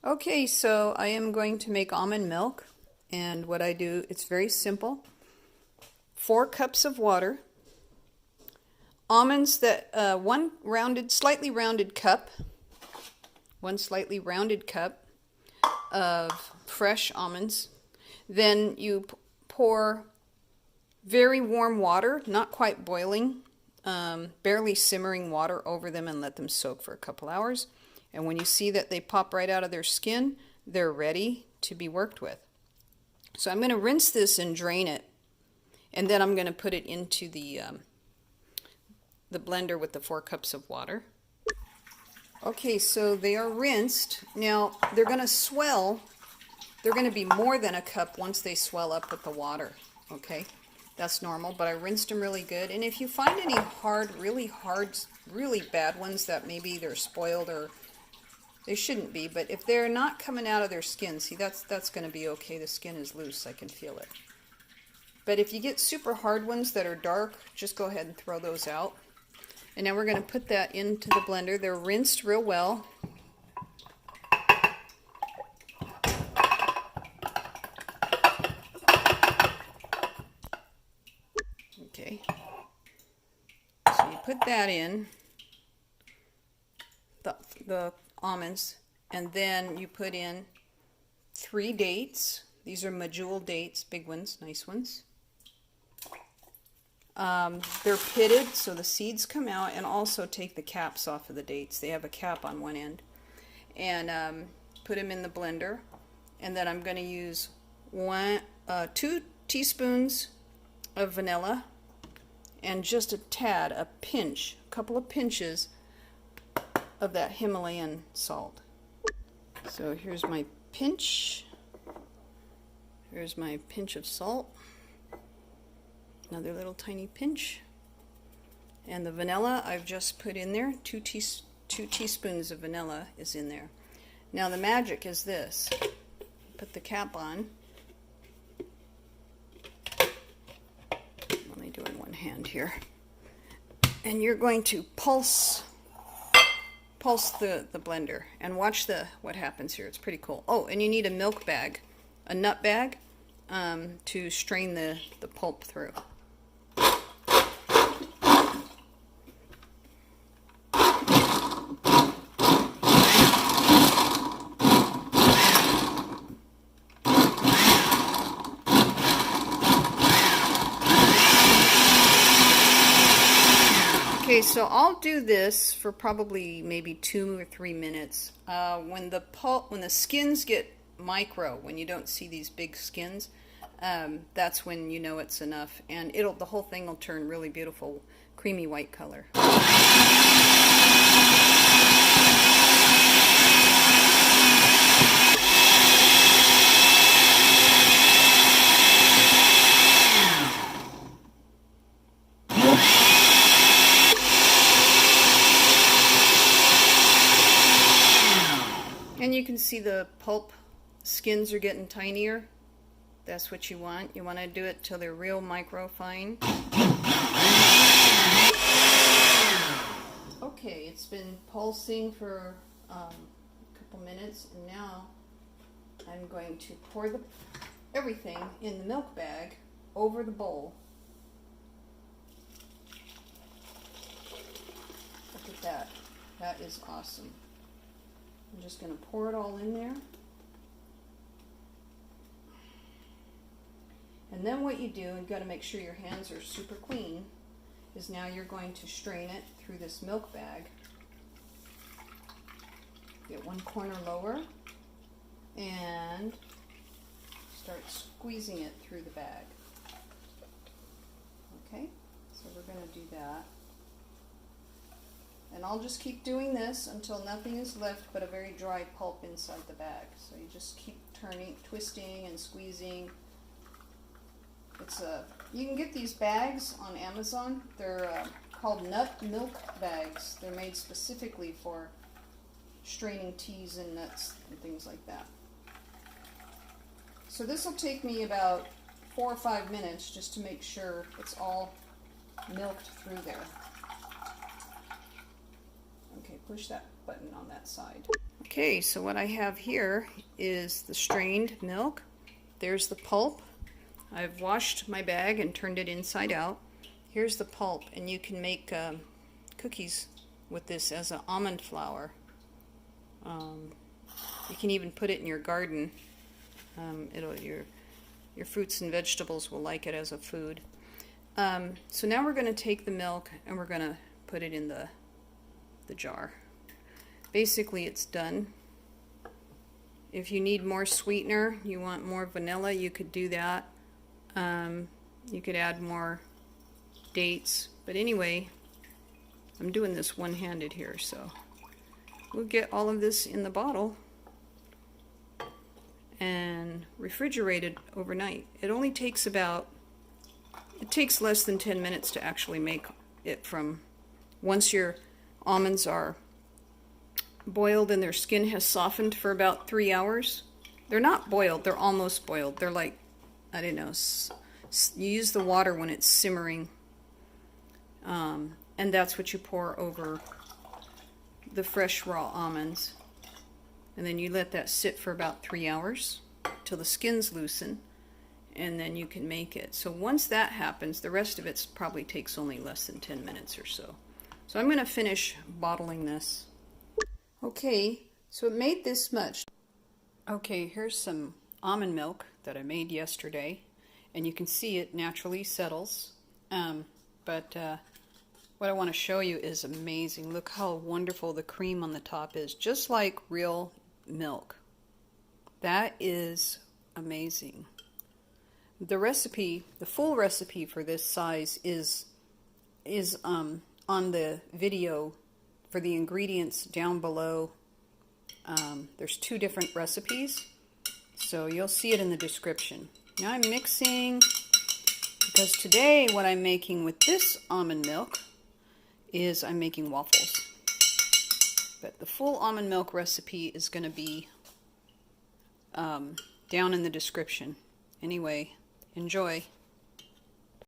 Okay, so I am going to make almond milk, and what I do, it's very simple. 4 cups of water, almonds that one slightly rounded cup, of fresh almonds. Then you pour very warm water, not quite boiling, barely simmering water over them and let them soak for a couple hours. And when you see that they pop right out of their skin, they're ready to be worked with. So I'm going to rinse this and drain it, and then I'm going to put it into the blender with the 4 cups of water. Okay, so they are rinsed. Now they're going to swell. They're going to be more than a cup once they swell up with the water. Okay, that's normal, but I rinsed them really good. And if you find any really bad ones that maybe they're spoiled, or they shouldn't be, but if they're not coming out of their skin, see, that's going to be okay. The skin is loose, I can feel it. But if you get super hard ones that are dark, just go ahead and throw those out. And now we're going to put that into the blender. They're rinsed real well. Okay. So you put that in, the almonds, and then you put in 3 dates. These are Medjool dates, big ones, nice ones. They're pitted, so the seeds come out, and also take the caps off of the dates. They have a cap on one end. And put them in the blender. And then I'm going to use 2 teaspoons of vanilla, and just a couple of pinches of that Himalayan salt. So here's my pinch. Here's my pinch of salt. Another little tiny pinch. And the vanilla I've just put in there. 2 teaspoons of vanilla is in there. Now the magic is this. Put the cap on. I'm only doing one hand here. And you're going to pulse the blender, and watch what happens here. It's pretty cool. Oh, and you need a milk bag, a nut bag, to strain the pulp through. Okay, so I'll do this for probably maybe 2 or 3 minutes. When the skins get micro, when you don't see these big skins, that's when you know it's enough, and the whole thing will turn really beautiful, creamy white color. And you can see the pulp skins are getting tinier. That's what you want. You want to do it till they're real micro fine. Okay, it's been pulsing for a couple minutes, and now I'm going to pour everything in the milk bag over the bowl. Look at that. That is awesome. I'm just going to pour it all in there. And then what you do, and you've got to make sure your hands are super clean, is now you're going to strain it through this milk bag. Get one corner lower and start squeezing it through the bag. Okay, so we're going to do that. And I'll just keep doing this until nothing is left but a very dry pulp inside the bag. So you just keep turning, twisting and squeezing. You can get these bags on Amazon. They're called nut milk bags. They're made specifically for straining teas and nuts and things like that. So this will take me about 4 or 5 minutes just to make sure it's all milked through there. Okay, push that button on that side. Okay, so what I have here is the strained milk. There's the pulp. I've washed my bag and turned it inside out. Here's the pulp, and you can make cookies with this as an almond flour. You can even put it in your garden. Your fruits and vegetables will like it as a food. So now we're going to take the milk and we're going to put it in the jar. Basically, it's done. If you need more sweetener, you want more vanilla, you could do that. You could add more dates. But anyway, I'm doing this one-handed here, so we'll get all of this in the bottle and refrigerate it overnight. It only takes it takes less than 10 minutes to actually make it from once your almonds are boiled and their skin has softened for about 3 hours. They're not boiled, they're almost boiled. They're like, I don't know, you use the water when it's simmering, and that's what you pour over the fresh raw almonds. And then you let that sit for about 3 hours till the skins loosen, and then you can make it. So once that happens, the rest of it probably takes only less than 10 minutes or so. So I'm going to finish bottling this. Okay, so it made this much. Okay, here's some almond milk that I made yesterday, and you can see it naturally settles. But what I want to show you is amazing. Look how wonderful the cream on the top is, just like real milk. That is amazing. The recipe, the full recipe for this size is on the video for the ingredients down below. There's 2 different recipes, so you'll see it in the description. Now I'm mixing, because today what I'm making with this almond milk is I'm making waffles. But the full almond milk recipe is going to be down in the description. Anyway, enjoy.